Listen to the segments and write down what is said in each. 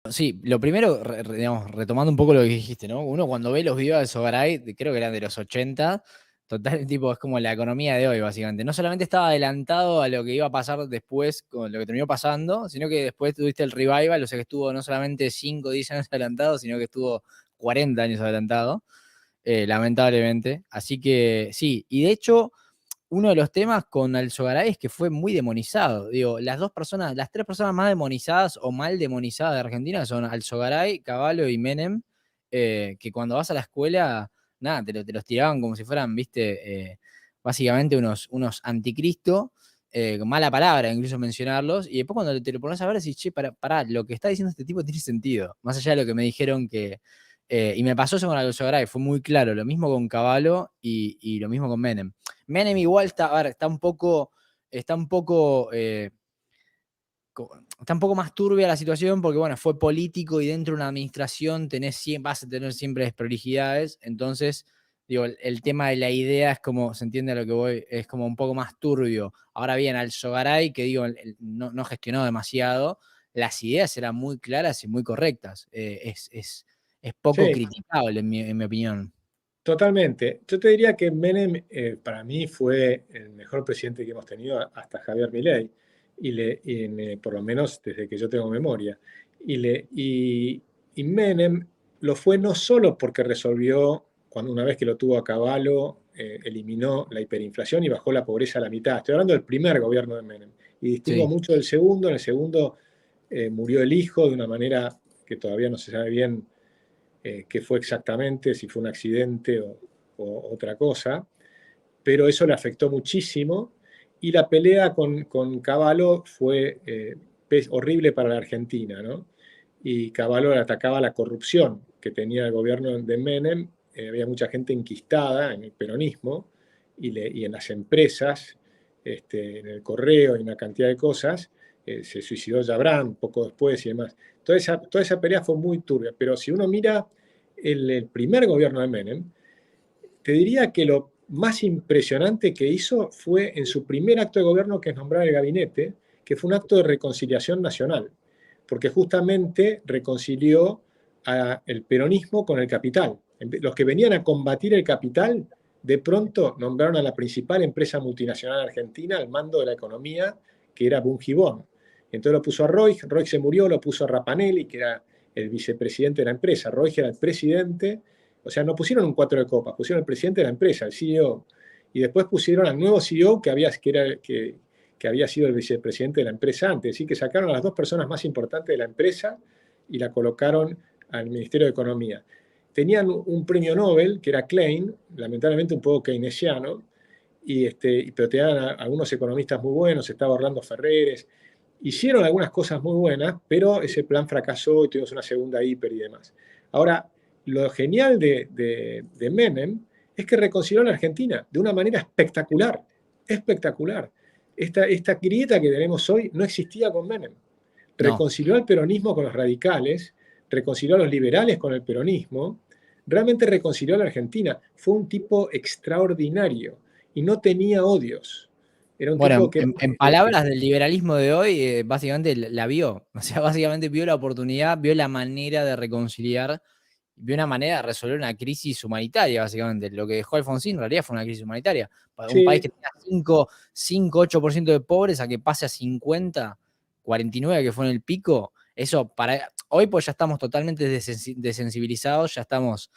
Sí, lo primero, digamos, retomando un poco lo que dijiste, ¿no? Uno cuando ve los videos de Sogaray, creo que eran de los 80, total, tipo, es como la economía de hoy, básicamente. No solamente estaba adelantado a lo que iba a pasar después con lo que terminó pasando, sino que después tuviste el revival, o sea que estuvo no solamente 5 o 10 años adelantado, sino que estuvo 40 años adelantado, lamentablemente. Así que sí, y de hecho uno de los temas con Alzogaray es que fue muy demonizado. Digo, las dos personas, las tres personas más demonizadas o mal demonizadas de Argentina son Alzogaray, Cavallo y Menem, que cuando vas a la escuela, nada, te los tiraban como si fueran, viste, básicamente unos anticristo, con mala palabra incluso mencionarlos, y después cuando te lo pones a ver decís, che, pará, lo que está diciendo este tipo tiene sentido, más allá de lo que me dijeron que... y me pasó eso con Alzogaray, fue muy claro, lo mismo con Cavallo y lo mismo con Menem. Menem igual está, a ver, está un poco, está un poco más turbia la situación porque, bueno, fue político y dentro de una administración vas a tener siempre desprolijidades. Entonces, digo, el tema de la idea es como, se entiende a lo que voy, es como un poco más turbio. Ahora bien, Alzogaray, que digo, no gestionó demasiado, las ideas eran muy claras y muy correctas. Es poco Sí, criticable, en mi opinión. totalmente. Yo te diría que Menem para mí fue el mejor presidente que hemos tenido hasta Javier Milei, por lo menos desde que yo tengo memoria. Y Menem lo fue no solo porque resolvió, cuando una vez que lo tuvo a caballo, eliminó la hiperinflación y bajó la pobreza a la mitad. Estoy hablando del primer gobierno de Menem. Y distingo Sí. mucho del segundo. En el segundo murió el hijo de una manera que todavía no se sabe bien qué fue exactamente, si fue un accidente o otra cosa, pero eso le afectó muchísimo y la pelea con Cavallo fue horrible para la Argentina, ¿no? Y Cavallo le atacaba la corrupción que tenía el gobierno de Menem, había mucha gente enquistada en el peronismo y en las empresas, en el correo y una cantidad de cosas, se suicidó Jabran poco después y demás. Toda esa pelea fue muy turbia, pero si uno mira el primer gobierno de Menem, te diría que lo más impresionante que hizo fue en su primer acto de gobierno, que es nombrar el gabinete, que fue un acto de reconciliación nacional, porque justamente reconcilió el peronismo con el capital. Los que venían a combatir el capital, de pronto nombraron a la principal empresa multinacional argentina al mando de la economía, que era Bungibón. Entonces lo puso a Roig se murió, lo puso a Rapanelli, que era el vicepresidente de la empresa. Roig era el presidente, o sea, no pusieron un cuatro de copas, pusieron al presidente de la empresa, el CEO. Y después pusieron al nuevo CEO que había sido el vicepresidente de la empresa antes. Es decir, que sacaron a las dos personas más importantes de la empresa y la colocaron al Ministerio de Economía. Tenían un premio Nobel, que era Klein, lamentablemente un poco keynesiano, pero tenían algunos economistas muy buenos, estaba Orlando Ferreres. Hicieron algunas cosas muy buenas, pero ese plan fracasó y tuvimos una segunda hiper y demás. Ahora, lo genial de Menem es que reconcilió a la Argentina de una manera espectacular, espectacular. Esta grieta que tenemos hoy no existía con Menem. No. Reconcilió al peronismo con los radicales, reconcilió a los liberales con el peronismo, realmente reconcilió a la Argentina. Fue un tipo extraordinario y no tenía odios. Era un Bueno, tipo que en palabras del liberalismo de hoy, básicamente la vio. O sea, básicamente vio la oportunidad, vio la manera de reconciliar, vio una manera de resolver una crisis humanitaria, básicamente. Lo que dejó Alfonsín en realidad fue una crisis humanitaria. Para un país sí, que tenía 8% de pobres a que pase a 50, 49 que fue en el pico, eso para hoy pues ya estamos totalmente desensibilizados, ya estamos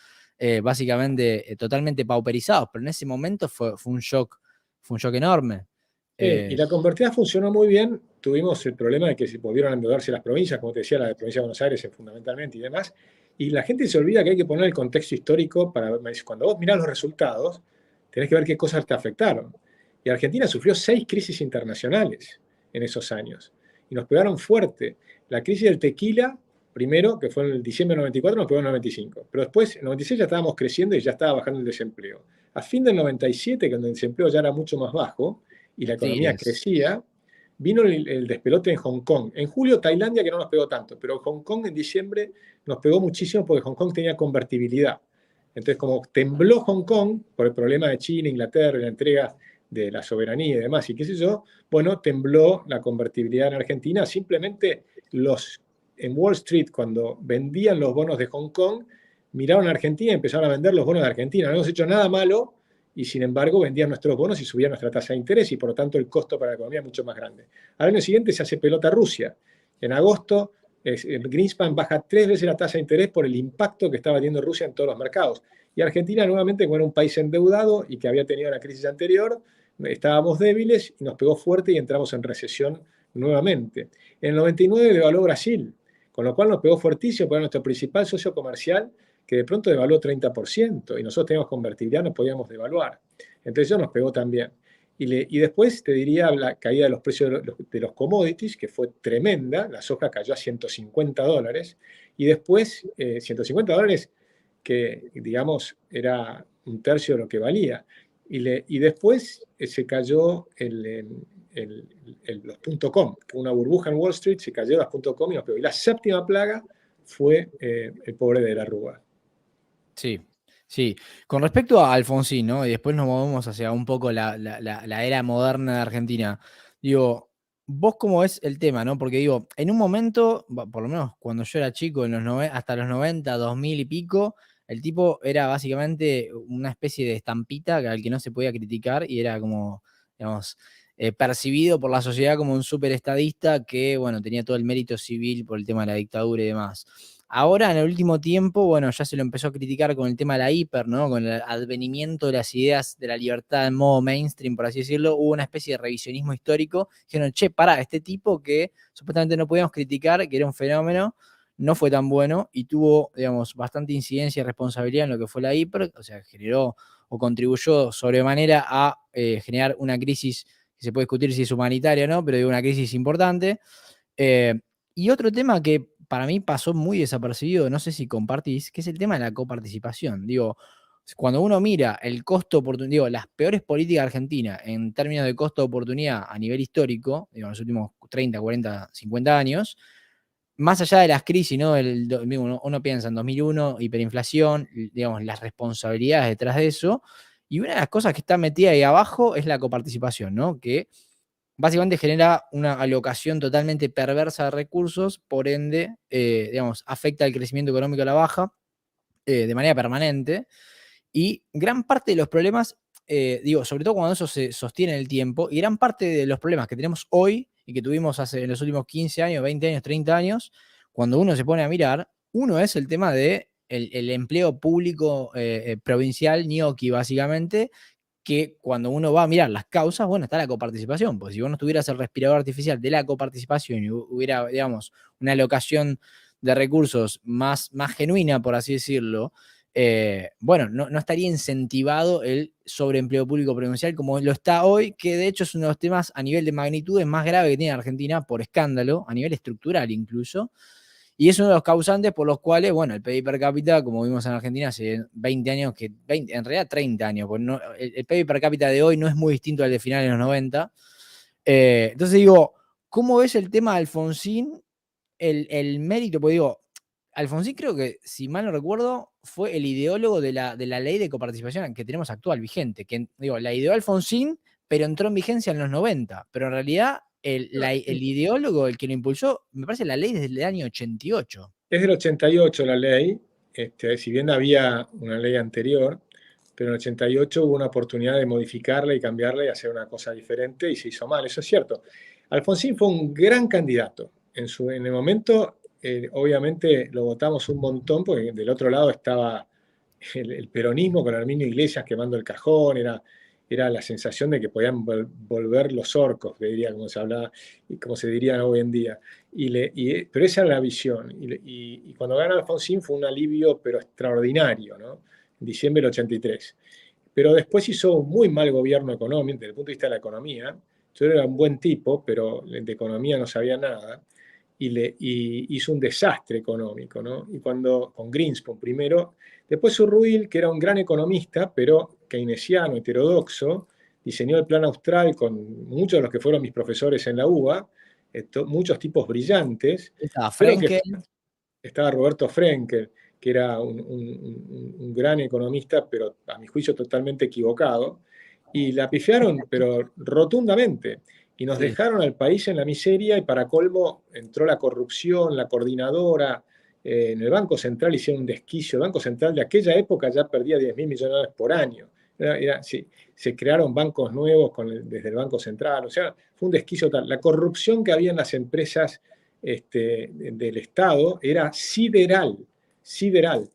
básicamente totalmente pauperizados, pero en ese momento fue un shock enorme. y Eh, la convertida funcionó muy bien. Tuvimos el problema de que se volvieron a endeudarse las provincias, como te decía, la de provincia de Buenos Aires fundamentalmente y demás. Y la gente se olvida que hay que poner el contexto histórico para cuando vos mirás los resultados, tenés que ver qué cosas te afectaron. Y Argentina sufrió 6 crisis internacionales en esos años. Y nos pegaron fuerte. La crisis del tequila, primero, que fue en el diciembre del 94, nos pegó en el 95. Pero después, en el 96 ya estábamos creciendo y ya estaba bajando el desempleo. A fin del 97, cuando el desempleo ya era mucho más bajo, y la sí, economía crecía, vino el despelote en Hong Kong. En julio Tailandia, que no nos pegó tanto, pero Hong Kong en diciembre nos pegó muchísimo porque Hong Kong tenía convertibilidad. Entonces, como tembló Hong Kong por el problema de China, Inglaterra, la entrega de la soberanía y demás, y qué sé yo, bueno, tembló la convertibilidad en Argentina, simplemente los en Wall Street, cuando vendían los bonos de Hong Kong, miraron a Argentina y empezaron a vender los bonos de Argentina. No hemos hecho nada malo y sin embargo vendían nuestros bonos y subían nuestra tasa de interés y por lo tanto el costo para la economía es mucho más grande. Al año siguiente se hace pelota Rusia. En agosto, Greenspan baja 3 veces la tasa de interés por el impacto que estaba teniendo Rusia en todos los mercados. Y Argentina nuevamente, como era un país endeudado y que había tenido una crisis anterior, estábamos débiles y nos pegó fuerte y entramos en recesión nuevamente. En el 99 devaluó Brasil, con lo cual nos pegó fuertísimo, porque era nuestro principal socio comercial, que de pronto devaluó 30%, y nosotros teníamos convertibilidad, no podíamos devaluar. Entonces eso nos pegó también. Y después te diría la caída de los precios de los commodities, que fue tremenda, la soja cayó a $150, y después $150 que, digamos, era un tercio de lo que valía. Y después se cayó los .com, una burbuja en Wall Street, se cayó las .com y nos pegó. Y la séptima plaga fue el pobre de la Rúa. Sí, sí. Con respecto a Alfonsín, ¿no? Y después nos movemos hacia un poco la era moderna de Argentina. Digo, vos cómo ves el tema, ¿no? Porque digo, en un momento, por lo menos cuando yo era chico, hasta los 90, 2000 y pico, el tipo era básicamente una especie de estampita al que no se podía criticar y era como, digamos, percibido por la sociedad como un súper estadista que, bueno, tenía todo el mérito civil por el tema de la dictadura y demás. Ahora, en el último tiempo, bueno, ya se lo empezó a criticar con el tema de la hiper, ¿no? Con el advenimiento de las ideas de la libertad en modo mainstream, por así decirlo, hubo una especie de revisionismo histórico. Dijeron, che, pará, este tipo que supuestamente no podíamos criticar, que era un fenómeno, no fue tan bueno y tuvo, digamos, bastante incidencia y responsabilidad en lo que fue la hiper, o sea, generó o contribuyó sobremanera a generar una crisis que se puede discutir si es humanitaria o no, pero digo, una crisis importante. Eh, y otro tema que para mí pasó muy desapercibido, no sé si compartís, que es el tema de la coparticipación. Digo, cuando uno mira el costo oportunidad, digo, las peores políticas de Argentina en términos de costo de oportunidad a nivel histórico, digo, en los últimos 30, 40, 50 años, más allá de las crisis, ¿no? Uno piensa en 2001, hiperinflación, digamos, las responsabilidades detrás de eso, y una de las cosas que está metida ahí abajo es la coparticipación, ¿no? Que básicamente genera una alocación totalmente perversa de recursos, por ende, digamos, afecta el crecimiento económico a la baja de manera permanente. Y gran parte de los problemas, digo, sobre todo cuando eso se sostiene en el tiempo, y gran parte de los problemas que tenemos hoy y que tuvimos hace en los últimos 15 años, 20 años, 30 años, cuando uno se pone a mirar, uno es el tema de el empleo público provincial, ñoqui, básicamente, que cuando uno va a mirar las causas, bueno, está la coparticipación, pues si vos no tuvieras el respirador artificial de la coparticipación y hubiera, digamos, una alocación de recursos más genuina, por así decirlo, bueno, no estaría incentivado el sobreempleo público provincial como lo está hoy, que de hecho es uno de los temas a nivel de magnitudes más grave que tiene Argentina por escándalo, a nivel estructural incluso, y es uno de los causantes por los cuales, bueno, el PIB per cápita, como vimos en Argentina hace 20 años, en realidad 30 años, porque el PIB per cápita de hoy no es muy distinto al de finales de los 90. Entonces digo, ¿cómo ves el tema de Alfonsín? El mérito, porque digo, Alfonsín creo que, si mal no recuerdo, fue el ideólogo de la ley de coparticipación que tenemos actual, vigente, que digo, la ideó Alfonsín, pero entró en vigencia en los 90, pero en realidad el ideólogo, el que lo impulsó, me parece la ley desde el año 88. Es del 88 la ley, si bien había una ley anterior, pero en el 88 hubo una oportunidad de modificarla y cambiarla y hacer una cosa diferente y se hizo mal, eso es cierto. Alfonsín fue un gran candidato. En el momento, obviamente, lo votamos un montón porque del otro lado estaba el peronismo con Arminio Iglesias quemando el cajón, era la sensación de que podían volver los orcos, que diría como se hablaba y como se diría hoy en día. Pero esa era la visión. Y cuando gana Alfonsín fue un alivio, pero extraordinario, ¿no? En diciembre del 83. Pero después hizo un muy mal gobierno económico, desde el punto de vista de la economía. Yo era un buen tipo, pero de economía no sabía nada. Y hizo un desastre económico, ¿no? Y con Greenspan primero, después Surruil, que era un gran economista, pero keynesiano, heterodoxo, diseñó el Plan Austral con muchos de los que fueron mis profesores en la UBA, muchos tipos brillantes, Estaba pero que Frenkel. estaba Roberto Frenkel, que era un gran economista, pero a mi juicio totalmente equivocado, y la pifiaron, pero rotundamente. y nos Sí. dejaron al país en la miseria, y para colmo entró la corrupción, la coordinadora, en el Banco Central hicieron un desquicio. El Banco Central de aquella época ya perdía 10.000 millones de dólares por año. Sí, se crearon bancos nuevos desde el Banco Central, o sea, fue un desquicio tal. La corrupción que había en las empresas del Estado era sideral, sideral.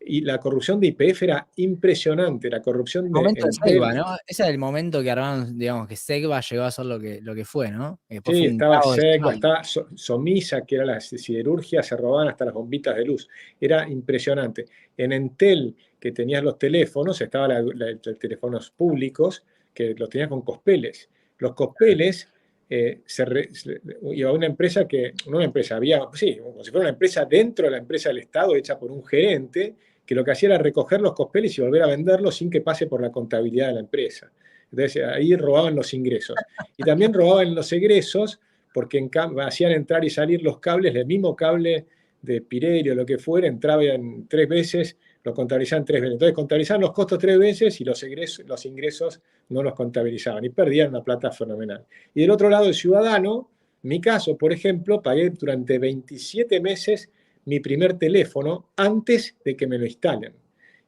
Y la corrupción de YPF era impresionante, la corrupción El de momento de Segba, Entel. ¿no? Ese es el momento que armaron, digamos, que Segba llegó a ser lo que fue, ¿no? Y después Sí, fue un estaba caos Segba, decimal. estaba Somisa, que era la siderurgia, se robaban hasta las bombitas de luz. Era impresionante. En Entel, que tenías los teléfonos, estaban los teléfonos públicos, que los tenías con cospeles. Los cospeles, iba a una empresa no una empresa, había, sí, como si fuera una empresa dentro de la empresa del Estado, hecha por un gerente, que lo que hacía era recoger los cospeles y volver a venderlos sin que pase por la contabilidad de la empresa. Entonces ahí robaban los ingresos. Y también robaban los egresos porque hacían entrar y salir los cables, el mismo cable de Pirelli o lo que fuera, entraba en 3 veces, lo contabilizaban 3 veces. Entonces contabilizaban los costos 3 veces y los ingresos no los contabilizaban y perdían una plata fenomenal. Y del otro lado, el ciudadano, en mi caso, por ejemplo, pagué durante 27 meses mi primer teléfono antes de que me lo instalen.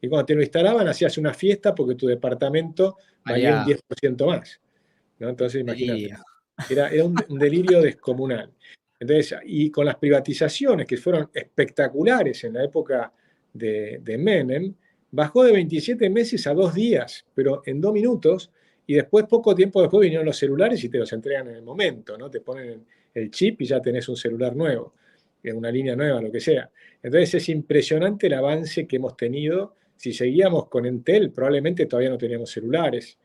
Y cuando te lo instalaban, hacías una fiesta porque tu departamento valía un Valía 10% más, ¿no? Entonces, imagínate, delirio. era un delirio descomunal. Entonces, y con las privatizaciones que fueron espectaculares en la época de Menem, bajó de 27 meses a 2 días, pero en 2 minutos, y después, poco tiempo después, vinieron los celulares y te los entregan en el momento, ¿no? Te ponen el chip y ya tenés un celular nuevo, una línea nueva, lo que sea. Entonces, es impresionante el avance que hemos tenido. Si seguíamos con Entel, probablemente todavía no teníamos celulares,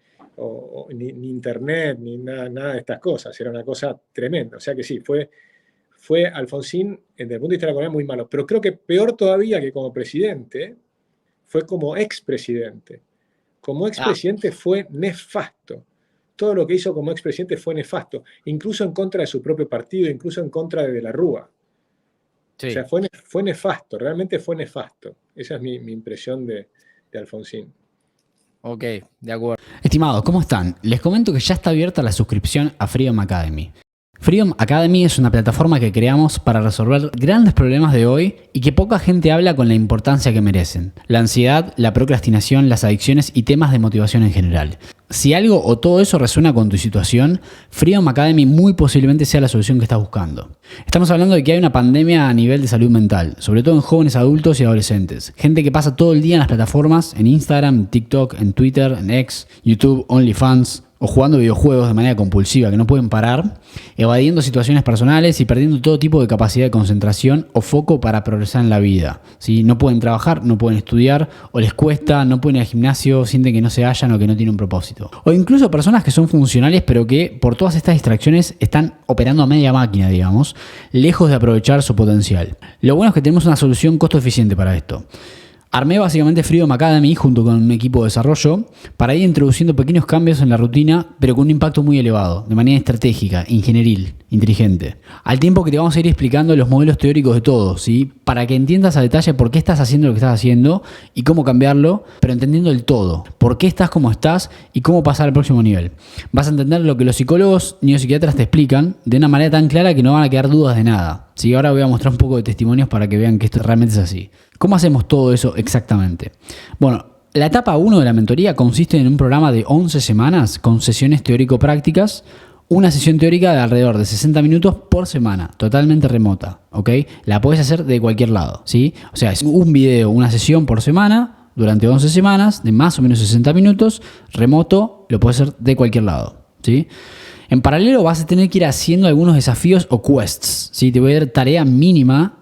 ni internet, ni nada de estas cosas. Era una cosa tremenda. O sea que sí, fue Alfonsín, desde el punto de vista de la economía, muy malo. Pero creo que peor todavía que como presidente, fue como expresidente. Como Ah, expresidente fue nefasto. Todo lo que hizo como expresidente fue nefasto, incluso en contra de su propio partido, incluso en contra de la Rúa. O sí. sea, fue nefasto, realmente fue nefasto. Esa es mi impresión de Alfonsín. Ok, de acuerdo. Estimados, ¿cómo están? Les comento que ya está abierta la suscripción a Freedom Academy. Freedom Academy es una plataforma que creamos para resolver grandes problemas de hoy y que poca gente habla con la importancia que merecen. La ansiedad, la procrastinación, las adicciones y temas de motivación en general. Si algo o todo eso resuena con tu situación, Freedom Academy muy posiblemente sea la solución que estás buscando. Estamos hablando de que hay una pandemia a nivel de salud mental, sobre todo en jóvenes adultos y adolescentes. Gente que pasa todo el día en las plataformas, en Instagram, TikTok, en Twitter, en X, YouTube, OnlyFans, o jugando videojuegos de manera compulsiva que no pueden parar, evadiendo situaciones personales y perdiendo todo tipo de capacidad de concentración o foco para progresar en la vida. ¿Sí? No pueden trabajar, no pueden estudiar, o les cuesta, no pueden ir al gimnasio, sienten que no se hallan o que no tienen un propósito. O incluso personas que son funcionales pero que por todas estas distracciones están operando a media máquina, digamos, lejos de aprovechar su potencial. Lo bueno es que tenemos una solución costo eficiente para esto. Armé básicamente Freedom Academy junto con un equipo de desarrollo para ir introduciendo pequeños cambios en la rutina, pero con un impacto muy elevado, de manera estratégica, ingenieril, inteligente. Al tiempo que te vamos a ir explicando los modelos teóricos de todo, ¿sí? Para que entiendas a detalle por qué estás haciendo lo que estás haciendo y cómo cambiarlo, pero entendiendo el todo, por qué estás como estás y cómo pasar al próximo nivel. Vas a entender lo que los psicólogos neuropsiquiatras te explican de una manera tan clara que no van a quedar dudas de nada. Sí, ahora voy a mostrar un poco de testimonios para que vean que esto realmente es así. ¿Cómo hacemos todo eso exactamente? Bueno, la etapa 1 de la mentoría consiste en un programa de 11 semanas con sesiones teórico-prácticas, una sesión teórica de alrededor de 60 minutos por semana, totalmente remota, ¿ok? La podés hacer de cualquier lado, ¿sí? O sea, es un video, una sesión por semana durante 11 semanas de más o menos 60 minutos, remoto, lo podés hacer de cualquier lado, ¿sí? En paralelo vas a tener que ir haciendo algunos desafíos o quests, ¿sí? Te voy a dar tarea mínima,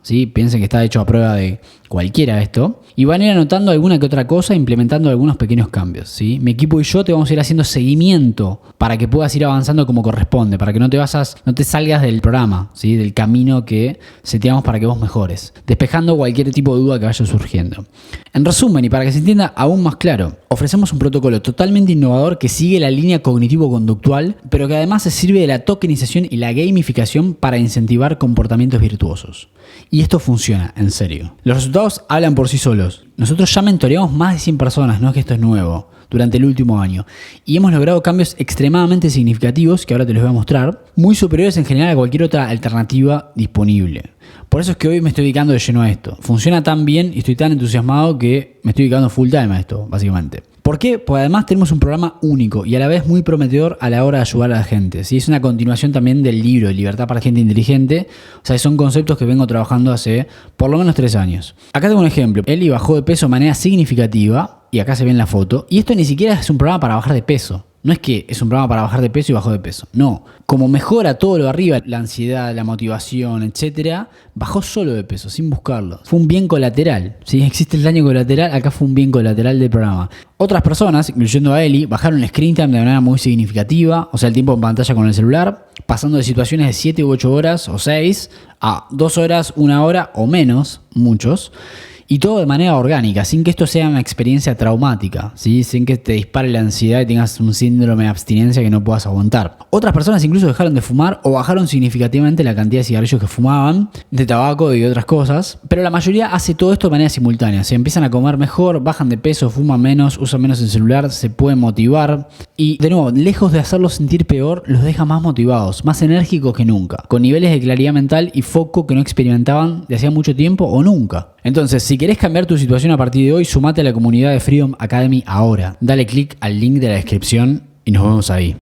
¿sí? Piensen que está hecho a prueba de cualquiera esto. Y van a ir anotando alguna que otra cosa, implementando algunos pequeños cambios, ¿sí? Mi equipo y yo te vamos a ir haciendo seguimiento para que puedas ir avanzando como corresponde, para que no te salgas del programa, ¿sí? Del camino que seteamos para que vos mejores, despejando cualquier tipo de duda que vaya surgiendo. En resumen, y para que se entienda aún más claro, ofrecemos un protocolo totalmente innovador que sigue la línea cognitivo-conductual, pero que además se sirve de la tokenización y la gamificación para incentivar comportamientos virtuosos. Y esto funciona, en serio. Los resultados hablan por sí solos. Nosotros ya mentoreamos más de 100 personas, no es que esto es nuevo. durante el último año. Y hemos logrado cambios extremadamente significativos, que ahora te los voy a mostrar, muy superiores en general a cualquier otra alternativa disponible. Por eso es que hoy me estoy dedicando de lleno a esto. Funciona tan bien y estoy tan entusiasmado que me estoy dedicando full time a esto, básicamente. ¿Por qué? Pues además tenemos un programa único y a la vez muy prometedor a la hora de ayudar a la gente. ¿Sí? Es una continuación también del libro Libertad para Gente Inteligente. O sea, son conceptos que vengo trabajando hace por lo menos 3 años. Acá tengo un ejemplo. Eli bajó de peso de manera significativa y acá se ve en la foto. Y esto ni siquiera es un programa para bajar de peso. No es que es un programa para bajar de peso y bajó de peso. No. Como mejora todo lo de arriba, la ansiedad, la motivación, etc., bajó solo de peso, sin buscarlo. Fue un bien colateral. Si existe el daño colateral, acá fue un bien colateral del programa. Otras personas, incluyendo a Eli, bajaron el screen time de manera muy significativa, o sea, el tiempo en pantalla con el celular, pasando de situaciones de 7 u 8 horas o 6 a 2 horas, 1 hora o menos, muchos. Y todo de manera orgánica, sin que esto sea una experiencia traumática, ¿sí? Sin que te dispare la ansiedad y tengas un síndrome de abstinencia que no puedas aguantar. Otras personas incluso dejaron de fumar o bajaron significativamente la cantidad de cigarrillos que fumaban, de tabaco y otras cosas, pero la mayoría hace todo esto de manera simultánea. Se empiezan a comer mejor, bajan de peso, fuman menos, usan menos el celular, se pueden motivar y, de nuevo, lejos de hacerlos sentir peor, los deja más motivados, más enérgicos que nunca, con niveles de claridad mental y foco que no experimentaban de hacía mucho tiempo o nunca. Entonces, si querés cambiar tu situación a partir de hoy, sumate a la comunidad de Freedom Academy ahora. Dale click al link de la descripción y nos vemos ahí.